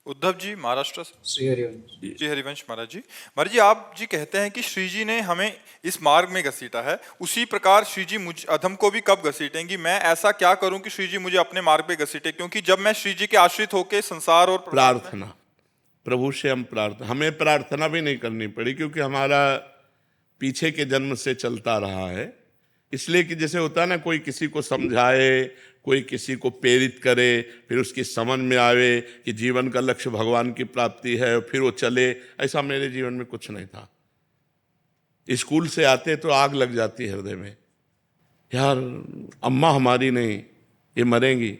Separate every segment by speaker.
Speaker 1: उद्धव जी महाराष्ट्र से।
Speaker 2: श्री हरिवंश।
Speaker 1: जी हरिवंश महाराज जी। महाराज जी, आप जी कहते हैं कि श्री जी ने हमें इस मार्ग में घसीटा है, उसी प्रकार श्री जी मुझ अधम को भी कब घसीटेंगी? मैं ऐसा क्या करूं कि श्री जी मुझे अपने मार्ग पे घसीटे? क्योंकि जब मैं श्री जी के आश्रित होके संसार और
Speaker 3: प्रार्थना, प्रभु से हम प्रार्थना, हमें प्रार्थना भी नहीं करनी पड़ी क्योंकि हमारा पीछे के जन्म से चलता रहा है। इसलिए कि जैसे होता है ना, कोई किसी को समझाए, कोई किसी को प्रेरित करे, फिर उसकी समझ में आवे कि जीवन का लक्ष्य भगवान की प्राप्ति है, फिर वो चले। ऐसा मेरे जीवन में कुछ नहीं था। स्कूल से आते तो आग लग जाती हृदय में, यार अम्मा हमारी नहीं, ये मरेंगी,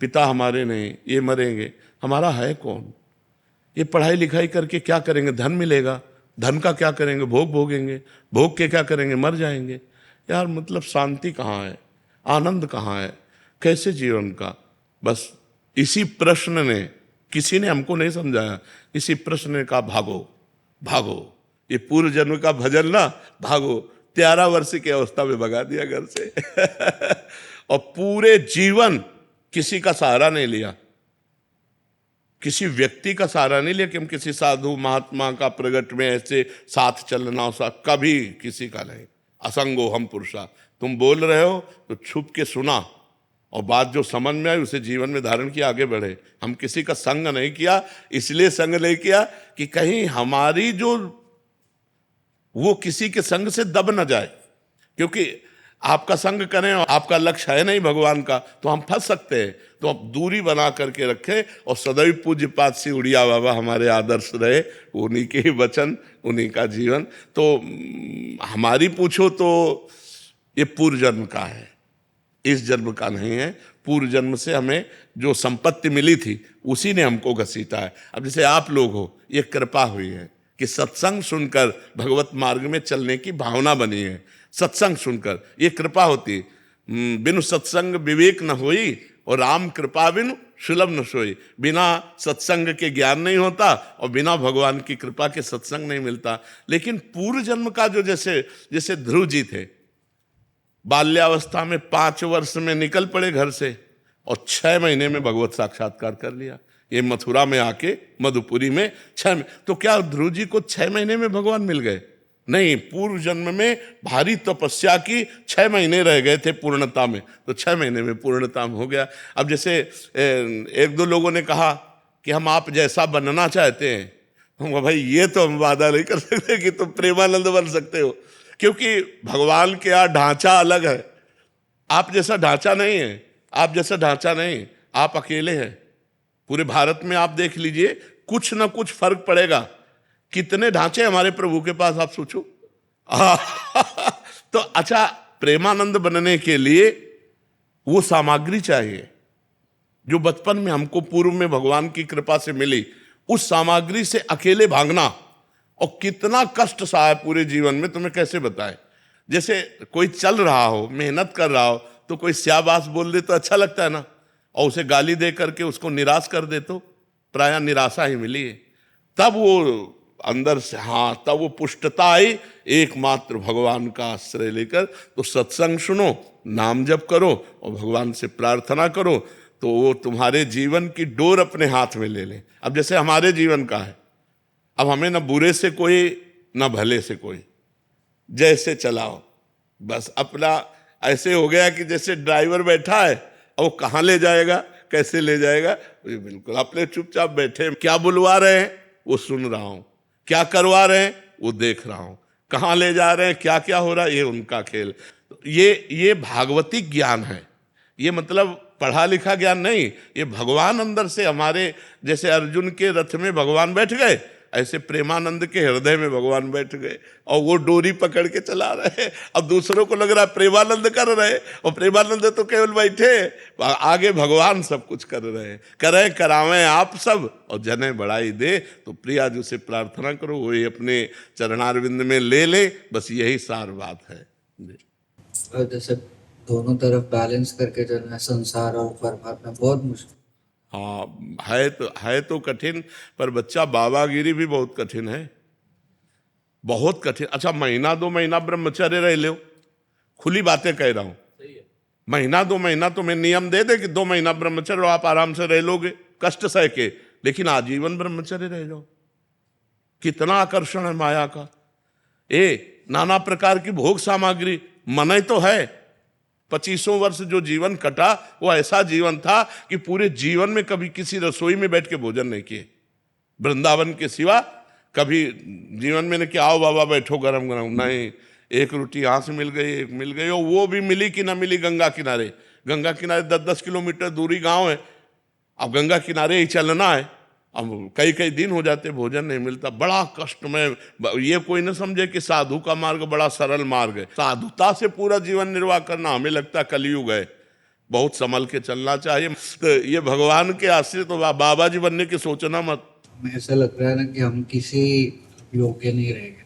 Speaker 3: पिता हमारे नहीं, ये मरेंगे, हमारा है कौन? ये पढ़ाई लिखाई करके क्या करेंगे? धन मिलेगा, धन का क्या करेंगे? भोग भोगेंगे, भोग के क्या करेंगे? मर जाएंगे। यार मतलब शांति कहाँ है, आनंद कहाँ है, कैसे जीवन का? बस इसी प्रश्न ने, किसी ने हमको नहीं समझाया, इसी प्रश्न ने कहा भागो भागो, ये पूर्व जन्म का भजन ना, भागो। 13 वर्ष की अवस्था में भगा दिया घर से और पूरे जीवन किसी का सहारा नहीं लिया, किसी व्यक्ति का सहारा नहीं लिया कि हम किसी साधु महात्मा का प्रगट में ऐसे साथ चलना, सा कभी किसी का नहीं। असंगो हम पुरुषा, तुम बोल रहे हो तो छुप के सुना और बात जो समझ में आई उसे जीवन में धारण किया, आगे बढ़े। हम किसी का संग नहीं किया, इसलिए संग नहीं किया कि कहीं हमारी जो वो किसी के संग से दब न जाए। क्योंकि आपका संग करें और आपका लक्ष्य है नहीं भगवान का, तो हम फंस सकते हैं। तो आप दूरी बना करके रखें और सदैव पूज्य पाद से उड़िया बाबा हमारे आदर्श रहे, उन्हीं के ही वचन, उन्हीं का जीवन। तो हमारी पूछो तो ये पूर्व जन्म का है, इस जन्म का नहीं है। पूर्व जन्म से हमें जो संपत्ति मिली थी उसी ने हमको घसीटा है। अब जैसे आप लोग हो, ये कृपा हुई है कि सत्संग सुनकर भगवत मार्ग में चलने की भावना बनी है। सत्संग सुनकर ये कृपा होती। बिनु सत्संग विवेक न होई और राम कृपा बिनु सुलभ न सोई। बिना सत्संग के ज्ञान नहीं होता और बिना भगवान की कृपा के सत्संग नहीं मिलता। लेकिन पूर्व जन्म का जो जैसे ध्रुव जी थे, बाल्यावस्था में 5 वर्ष में निकल पड़े घर से और 6 महीने में भगवत साक्षात्कार कर लिया। ये मथुरा में आके मधुपुरी में 6 में, तो क्या ध्रुव जी को 6 महीने में भगवान मिल गए? नहीं, पूर्व जन्म में भारी तपस्या की, 6 महीने रह गए थे पूर्णता में, तो 6 महीने में पूर्णता में हो गया। अब जैसे 1-2 लोगों ने कहा कि हम आप जैसा बनना चाहते हैं, हम भाई ये तो हम वादा नहीं कर सकते कि तुम प्रेमानंद बन सकते हो, क्योंकि भगवान के यहाँ ढांचा अलग है। आप जैसा ढांचा नहीं है, आप जैसा ढांचा नहीं, आप अकेले हैं। पूरे भारत में आप देख लीजिए, कुछ ना कुछ फर्क पड़ेगा। कितने ढांचे हमारे प्रभु के पास, आप सोचो। तो अच्छा, प्रेमानंद बनने के लिए वो सामग्री चाहिए जो बचपन में हमको पूर्व में भगवान की कृपा से मिली। उस सामग्री से अकेले भागना, और कितना कष्ट सहा है पूरे जीवन में, तुम्हें कैसे बताएं। जैसे कोई चल रहा हो, मेहनत कर रहा हो, तो कोई स्याबास बोल दे तो अच्छा लगता है ना, और उसे गाली दे करके उसको निराश कर दे तो प्रायः निराशा ही मिली है। तब वो अंदर से, हाँ, तब वो पुष्टता आई एकमात्र भगवान का आश्रय लेकर। तो सत्संग सुनो, नाम जप करो और भगवान से प्रार्थना करो, तो वो तुम्हारे जीवन की डोर अपने हाथ में ले ले। अब जैसे हमारे जीवन का है, अब हमें न बुरे से कोई न भले से कोई, जैसे चलाओ बस अपना। ऐसे हो गया कि जैसे ड्राइवर बैठा है और वो कहाँ ले जाएगा, कैसे ले जाएगा, बिल्कुल अपने चुपचाप बैठे। क्या बुलवा रहे हैं वो सुन रहा हूँ, क्या करवा रहे हैं वो देख रहा हूँ, कहाँ ले जा रहे हैं, क्या क्या हो रहा है, ये उनका खेल। ये भागवती ज्ञान है। ये मतलब पढ़ा लिखा ज्ञान नहीं, ये भगवान अंदर से हमारे, जैसे अर्जुन के रथ में भगवान बैठ गए, ऐसे प्रेमानंद के हृदय में भगवान बैठ गए और वो डोरी पकड़ के चला रहे। अब दूसरों को लग रहा है प्रेमानंद कर रहे, और प्रेमानंद तो केवल बैठे, आगे भगवान सब कुछ कर रहे। करें करावें आप सब और जने बढ़ाई दे। तो प्रिया जी से प्रार्थना करो, वही अपने चरणारविंद में ले ले, बस यही सार बात है।
Speaker 2: और जैसे दोनों तरफ बैलेंस करके चलना, संसार और परमात्मा, बहुत मुश्किल।
Speaker 3: हाँ, है तो कठिन, पर बच्चा बाबागिरी भी बहुत कठिन है, बहुत कठिन। अच्छा, 1-2 महीना ब्रह्मचर्य रह लो, खुली बातें कह रहा हूं। 1-2 महीना तुम्हें नियम दे दे कि 2 महीना ब्रह्मचर्य आप आराम से रह लोगे, कष्ट सह के, लेकिन आजीवन ब्रह्मचर्य रह जाओ। कितना आकर्षण है माया का। नाना प्रकार की भोग सामग्री मन तो है। 25 वर्ष जो जीवन कटा वो ऐसा जीवन था कि पूरे जीवन में कभी किसी रसोई में बैठ के भोजन नहीं किए, वृंदावन के सिवा कभी जीवन में नहीं कि आओ बाबा बैठो गरम गरम, नहीं। एक रोटी यहाँ से मिल गई, एक मिल गई, और वो भी मिली कि ना मिली गंगा किनारे। गंगा किनारे 10-10 किलोमीटर दूरी गांव है, अब गंगा किनारे ही चलना है। अब कई कई दिन हो जाते भोजन नहीं मिलता, बड़ा कष्टमय। ये कोई न समझे कि साधु का मार्ग बड़ा सरल मार्ग है। साधुता से पूरा जीवन निर्वाह करना हमें लगता है कलयुग है, बहुत संभल के चलना चाहिए। तो ये भगवान के आश्रित तो बाबा जी बनने की सोचना मत।
Speaker 2: हमें ऐसा लग रहा है ना कि हम किसी योग्य नहीं रह गए,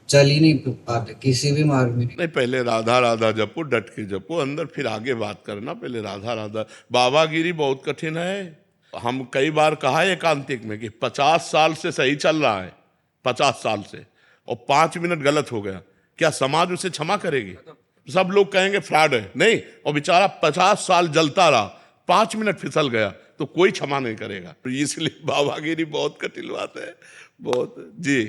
Speaker 2: चल ही नहीं पाते किसी भी मार्ग में।
Speaker 3: नहीं, पहले राधा राधा जपो, डट के जपो अंदर, फिर आगे बात करना। पहले राधा राधा। बाबागिरी बहुत कठिन है। हम कई बार कहा है एकांतिक में कि 50 साल से सही चल रहा है, 50 साल से, और 5 मिनट गलत हो गया, क्या समाज उसे क्षमा करेगी? सब लोग कहेंगे फ्रॉड है, नहीं। और बेचारा 50 साल जलता रहा, 5 मिनट फिसल गया तो कोई क्षमा नहीं करेगा। इसलिए बाबागिरी बहुत कठिन बात है, बहुत। जी।